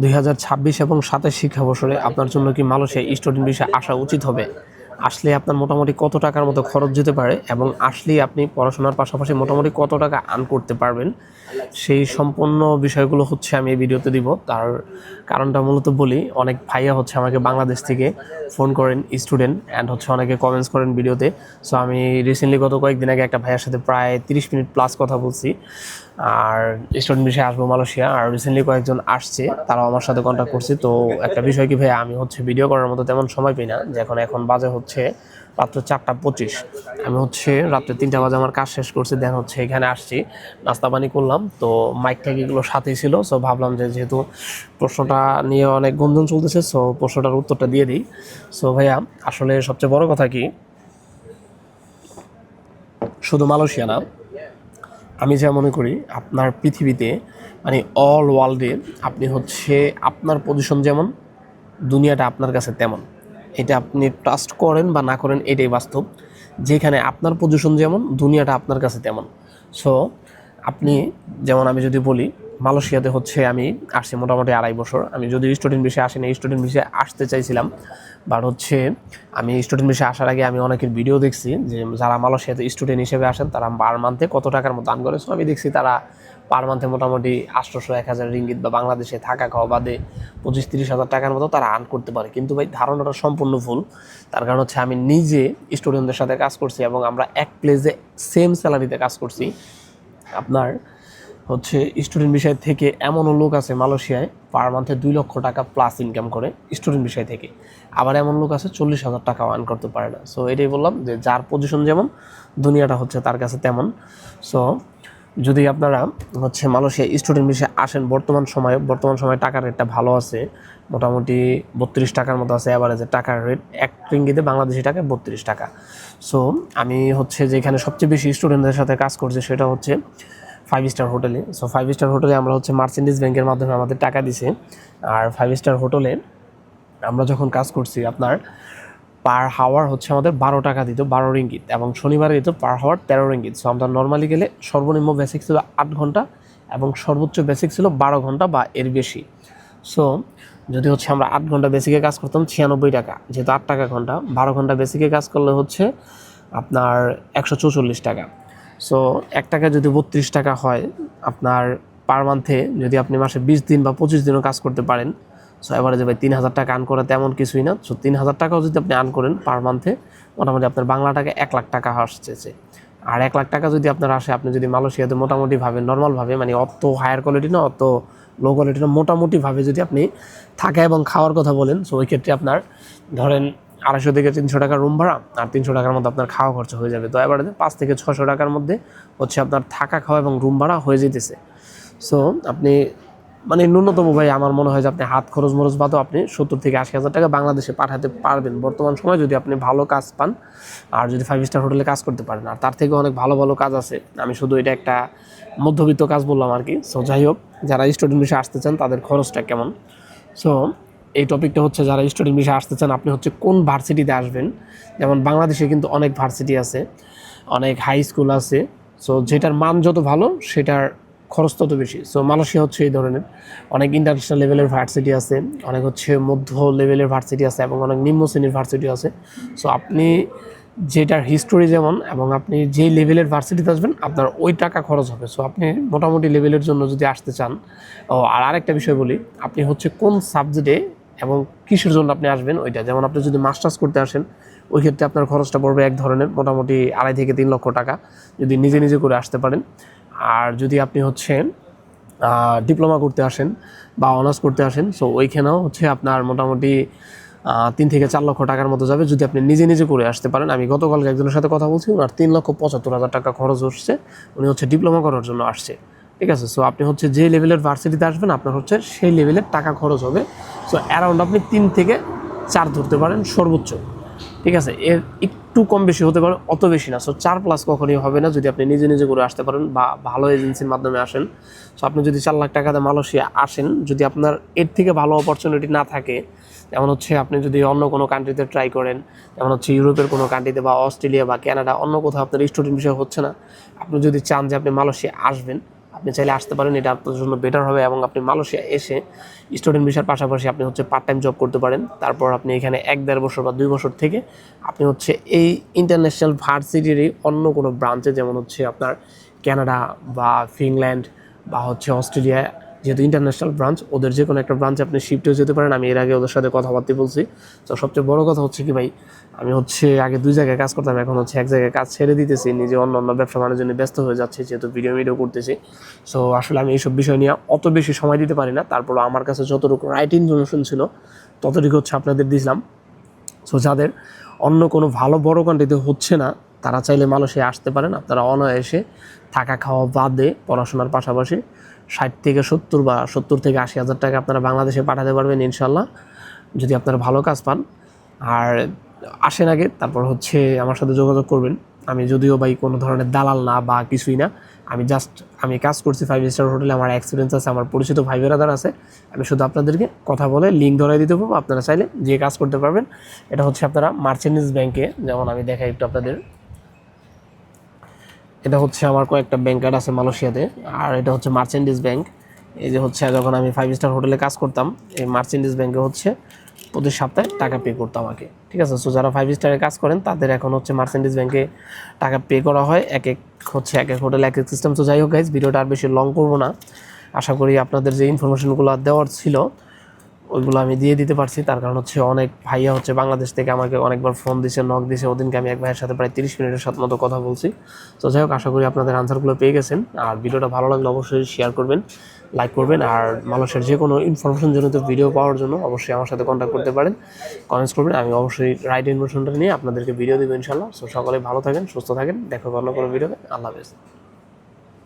2026 এবং 27 শিক্ষাবর্ষে আপনার জন্য কি মালয়েশিয়া স্টুডেন্ট ভিসা আসা উচিত হবে? আসলে আপনার মোটামুটি কত টাকার মতো খরচ যেতে পারে এবং আসলেই আপনি পড়াশোনার পাশাপাশি মোটামুটি কত টাকা আর্ন করতে পারবেন, সেই সম্পূর্ণ বিষয়গুলো হচ্ছে আমি এই ভিডিওতে দিব। তার কারণটা মূলত বলি, অনেক ভাইয়া হচ্ছে আমাকে বাংলাদেশ থেকে ফোন করেন স্টুডেন্ট, অ্যান্ড হচ্ছে অনেকে কমেন্টস করেন ভিডিওতে। সো আমি রিসেন্টলি গত কয়েকদিন আগে একটা ভাইয়ার সাথে প্রায় 30 মিনিট প্লাস কথা বলছি, আর স্টুডেন্ট বিষয়ে আসবো মালয়েশিয়া, আর রিসেন্টলি কয়েকজন আসছে, তারাও আমার সাথে কন্ট্যাক্ট করছে। তো একটা বিষয় কি ভাইয়া, আমি হচ্ছে ভিডিও করার মতো তেমন সময় পাই না, যে এখন বাজে হচ্ছে রাত্র 4:25। আমি হচ্ছে রাত্রে 3টা বাজে আমার কাজ শেষ করছি, দেন হচ্ছে এখানে আসছি, নাস্তা পানি করলাম। তো মাইক ট্যাগ এগুলো সাথেই ছিল, সো ভাবলাম যে যেহেতু প্রশ্নটা নিয়ে অনেক গুঞ্জন চলতেছে, সো প্রশ্নটার উত্তরটা দিয়ে দিই। সো ভাইয়া, আসলে সবচেয়ে বড় কথা কি, শুধু মালয়েশিয়া না, আমি যা মনে করি আপনার পৃথিবীতে মানে অল ওয়ার্ল্ডে আপনি হচ্ছে আপনার পজিশন যেমন, দুনিয়াটা আপনার কাছে তেমন। এটা আপনি ট্রাস্ট করেন বা না করেন, এটাই বাস্তব। যেখানে আপনার পজিশন যেমন, দুনিয়াটা আপনার কাছে তেমন। সো আপনি, যেমন আমি যদি বলি, মালয়েশিয়াতে হচ্ছে আমি আসছি মোটামুটি 2.5 বছর। আমি যদি স্টুডেন্ট বিষয়ে আসি না, স্টুডেন্ট বিষয়ে আসতে চাইছিলাম, বাট হচ্ছে আমি স্টুডেন্ট বিষয়ে আসার আগে আমি অনেকের ভিডিও দেখছি যে যারা মালয়েশিয়াতে স্টুডেন্ট হিসেবে আসেন তারা পার মান্থে কত টাকার মতো আর্ন করে। সো আমি দেখছি তারা পার মান্থে মোটামুটি 800-1000 রিঙ্গিত বা বাংলাদেশে থাকা খাওয়া বাদে 25-30 হাজার টাকার মতো তারা আর্ন করতে পারে। কিন্তু ভাই, ধারণাটা সম্পূর্ণ ভুল। তার কারণ হচ্ছে আমি নিজে স্টুডেন্টদের সাথে কাজ করছি এবং আমরা এক প্লেসে সেম স্যালারিতে কাজ করছি। আপনার হচ্ছে স্টুডেন্ট বিষয় থেকে এমনও লোক আছে মালয়েশিয়ায় পার মান্থে 2 লক্ষ টাকা প্লাস ইনকাম করে স্টুডেন্ট বিষয় থেকে। আবার এমন লোক আছে 40,000 টাকা আর্ন করতে পারে না। সো এটাই বললাম যে যার পজিশন যেমন, দুনিয়াটা হচ্ছে তার কাছে তেমন। সো যদি আপনারা হচ্ছে মালয়েশিয়া স্টুডেন্ট বিষয়ে আসেন, বর্তমান সময়ে টাকার রেটটা ভালো আছে, মোটামুটি 32 টাকার মতো আছে অ্যাভারেজে টাকার রেট। 1 রিঙ্গিতে বাংলাদেশি টাকায় 32 টাকা। সো আমি হচ্ছে যেখানে সবচেয়ে বেশি স্টুডেন্টদের সাথে কাজ করছি সেটা হচ্ছে 5 স্টার হোটেলে। সো 5 স্টার হোটেলে আমরা হচ্ছে মার্চেন্ডিজ ব্যাংকের মাধ্যমে আমাদের টাকা দিছে। আর 5 স্টার হোটেলে আমরা যখন কাজ করছি, আপনার পার হাওয়ার হচ্ছে আমাদের 12 টাকা দিত, 12 রিঙ্গিত, এবং শনিবারে দিত পার হাওয়ার 13 রিঙ্গিত। সো আমরা নর্মালি গেলে সর্বনিম্ন বেসিক ছিল 8 ঘন্টা এবং সর্বোচ্চ বেসিক ছিল 12 ঘন্টা বা এর বেশি। সো যদি হচ্ছে আমরা 8 ঘন্টা বেসিকে কাজ করতাম 96 টাকা, যেহেতু 8 টাকা ঘন্টা, 12 ঘন্টা বেসিকে কাজ করলে হচ্ছে আপনার 144 টাকা। সো 1 টাকা যদি 32 টাকা হয়, আপনার পার মান্থে যদি আপনি মাসে 20 দিন বা 25 দিনও কাজ করতে পারেন, সো এভারেজে ভাই 3,000 টাকা আর্ন করা তেমন কিছুই না। সো 3,000 টাকাও যদি আপনি আর্ন করেন পার মান্থে, মোটামুটি আপনার বাংলা টাকা 1 লাখ টাকা আসছে। আর 1 লাখ টাকা যদি আপনার আসে, আপনি যদি মালয়েশিয়াতে মোটামুটিভাবে নর্মালভাবে, মানে অত হায়ার কোয়ালিটি না অত লো কোয়ালিটি না, মোটামুটিভাবে যদি আপনি থাকা এবং খাওয়ার কথা বলেন, সো ওই ক্ষেত্রে আপনার ধরেন 250 থেকে 300 টাকার রুম ভাড়া আর 300 টাকার মধ্যে আপনার খাওয়া খরচা হয়ে যাবে। তো এবারে 5 থেকে 600 টাকার মধ্যে হচ্ছে আপনার থাকা খাওয়া এবং রুম ভাড়া হয়ে যেতেছে। সো আপনি মানে ন্যূনতম ভাই আমার মনে হয় যে আপনি হাত খরচ মরচ বাদও আপনি 70 থেকে 80 হাজার টাকা বাংলাদেশে পাঠাতে পারবেন বর্তমান সময়, যদি আপনি ভালো কাজ পান আর যদি 5 স্টার হোটেলে কাজ করতে পারেন। আর তার থেকে অনেক ভালো ভালো কাজ আছে, আমি শুধু এটা একটা মধ্যবিত্ত কাজ বললাম আর কি। সো যাই হোক, যারা স্টুডেন্ট বিষয়ে আসতে চান তাদের খরচটা কেমন। সো এই টপিকটা হচ্ছে যারা স্টুডেন্ট বিষয়ে আসতে চান, আপনি হচ্ছে কোন ভার্সিটিতে আসবেন। যেমন বাংলাদেশে কিন্তু অনেক ভার্সিটি আছে, অনেক হাই স্কুল আছে। সো যেটার মান যত ভালো সেটার খরচ তত বেশি। সো মালয়েশিয়া হচ্ছে এই ধরনের অনেক ইন্টারন্যাশনাল লেভেলের ভার্সিটি আছে, অনেক হচ্ছে মধ্য লেভেলের ভার্সিটি আছে এবং অনেক নিম্ন শ্রেণীর ভার্সিটি আছে। সো আপনি যেটার হিস্টোরি যেমন এবং আপনি যেই লেভেলের ভার্সিটিতে আসবেন আপনার ওই টাকা খরচ হবে। সো আপনি মোটামুটি লেভেলের জন্য যদি আসতে চান, আর আরেকটা বিষয় বলি, আপনি হচ্ছে কোন সাবজেক্টে এবং কিসের জন্য আপনি আসবেন ওইটা। যেমন আপনি যদি মাস্টার্স করতে আসেন, ওই ক্ষেত্রে আপনার খরচটা পড়বে এক ধরনের, মোটামুটি 2.5 থেকে 3 লক্ষ টাকা যদি নিজে নিজে করে আসতে পারেন। আর যদি আপনি হচ্ছে ডিপ্লোমা করতে আসেন বা অনার্স করতে আসেন, সো ওইখানেও হচ্ছে আপনার মোটামুটি 3 থেকে 4 লক্ষ টাকার মতো যাবে যদি আপনি নিজে নিজে করে আসতে পারেন। আমি গতকালকে একজনের সাথে কথা বলছি, ওনার 3,75,000 টাকা খরচ হচ্ছে, উনি হচ্ছে ডিপ্লোমা করার জন্য আসছে। ঠিক আছে, সো আপনি হচ্ছে যে লেভেলের ভার্সিটিতে আসবেন আপনার হচ্ছে সেই লেভেলের টাকা খরচ হবে। সো অ্যারাউন্ড আপনি 3 থেকে 4 ধরতে পারেন সর্বোচ্চ। ঠিক আছে, এর একটু কম বেশি হতে পারে, অত বেশি না। সো 4+ কখনই হবে না যদি আপনি নিজে নিজে করে আসতে পারেন বা ভালো এজেন্সির মাধ্যমে আসেন। সো আপনি যদি 4 লাখ টাকাতে মালয়েশিয়া আসেন, যদি আপনার এর থেকে ভালো অপরচুনিটি না থাকে, যেমন হচ্ছে আপনি যদি অন্য কোনো কান্ট্রিতে ট্রাই করেন, যেমন হচ্ছে ইউরোপের কোনো কান্ট্রিতে বা অস্ট্রেলিয়া বা কানাডা, অন্য কোথাও আপনার স্টুডেন্ট বিষয় হচ্ছে না, আপনি যদি চান যে আপনি মালয়েশিয়া আসবেন, আপনি চাইলে আসতে পারেন, এটা আপনার জন্য বেটার হবে। এবং আপনি মালয়েশিয়া এসে স্টুডেন্ট ভিসার পাশাপাশি আপনি হচ্ছে পার্ট টাইম জব করতে পারেন। তারপর আপনি এখানে 1-1.5 বছর বা 2 বছর থেকে আপনি হচ্ছে এই ইন্টারন্যাশনাল ভার্সিটিরই অন্য কোনো ব্রাঞ্চে, যেমন হচ্ছে আপনার কানাডা বা ফিনল্যান্ড বা হচ্ছে অস্ট্রেলিয়া, যেহেতু ইন্টারন্যাশনাল ব্রাঞ্চ, ওদের যে কোনো একটা ব্রাঞ্চে আপনি শিফট হয়ে যেতে পারেন। আমি এর আগে ওদের সাথে কথাবার্তা বলছি। তো সবচেয়ে বড় কথা হচ্ছে কি ভাই, আমি হচ্ছে আগে 2 জায়গায় কাজ করতাম, এখন হচ্ছে এক জায়গায় কাজ ছেড়ে দিতেছি, নিজে অন্য অন্য ব্যবসা বাণিজ্য নিয়ে ব্যস্ত হয়ে যাচ্ছে, যেহেতু ভিডিও করতেছি। সো আসলে আমি এইসব বিষয় নিয়ে অত বেশি সময় দিতে পারি না। তারপর আমার কাছে যতটুকু রাইট ইনফরমেশন ছিল ততটুকু হচ্ছে আপনাদের দিলাম। সো যাদের অন্য কোনো ভালো বড় কান্ট্রিতে হচ্ছে না, তারা চাইলে মালয়েশিয়া আসতে পারেন। আপনারা অনায়াসে থাকা খাওয়া বাদে পড়াশোনার পাশাপাশি 60 থেকে 70 বা 70 থেকে 80 হাজার টাকা আপনারা বাংলাদেশে পাঠাতে পারবেন ইনশাল্লাহ, যদি আপনারা ভালো কাজ পান। আর আসেন আগে, তারপর হচ্ছে আমার সাথে যোগাযোগ করবেন। আমি যদিও ভাই কোনো ধরনের দালাল না বা কিছুই না, আমি কাজ করছি 5 স্টার হোটেলে, আমার এক্সপিরিয়েন্স আছে, আমার পরিচিত ভাই বেরাদার আছে। আমি শুধু আপনাদেরকে কথা বলে লিঙ্ক ধরাই দিতে পারবো, আপনারা চাইলে যে কাজ করতে পারবেন। এটা হচ্ছে আপনারা মার্চেন্ডিজ ব্যাংকে, যেমন আমি দেখাই একটু আপনাদের, এটা হচ্ছে আমার কয়েকটা ব্যাংক কার্ড আছে মালয়েশিয়াতে, আর এটা হচ্ছে মার্চেন্ডিজ ব্যাংক। এই যে হচ্ছে যখন আমি 5 স্টার হোটেলে কাজ করতাম, এই মার্চেন্ডিজ ব্যাংকে হচ্ছে প্রতি সপ্তাহে টাকা পে করতো আমাকে, ঠিক আছে। সো যারা 5 স্টারে কাজ করেন তাদের এখন হচ্ছে মার্চেন্ডিজ ব্যাংকে টাকা পে করা হয়, এক এক হোটেলে এক এক সিস্টেম। তো যাই হোক গাইজ, ভিডিওটা আর বেশি লং করবো না। আশা করি আপনাদের যে ইনফরমেশনগুলো দেওয়ার ছিল ওইগুলো আমি দিয়ে দিতে পারছি। তার কারণ হচ্ছে অনেক ভাইয়া হচ্ছে বাংলাদেশ থেকে আমাকে অনেকবার ফোন দিছে, নক দিছে। ওদিনকে আমি এক ভাইয়ের সাথে প্রায় 30 মিনিটের সাথে মতো কথা বলছি। তো যাই হোক, আশা করি আপনাদের আনসারগুলো পেয়ে গেছেন। আর ভিডিওটা ভালো লাগলে অবশ্যই শেয়ার করবেন, লাইক করবেন। আর মালয়েশিয়ার যে কোনো ইনফরমেশনজনিত ভিডিও পাওয়ার জন্য অবশ্যই আমার সাথে কন্ট্যাক্ট করতে পারেন, কমেন্টস করবেন। আমি অবশ্যই রাইট ইনফরমেশনটা নিয়ে আপনাদেরকে ভিডিও দেবো ইনশাল্লাহ। সো সকলে ভালো থাকেন, সুস্থ থাকেন, দেখা হবে অন্য কোনো ভিডিওতে। আল্লাহ হাফেজ।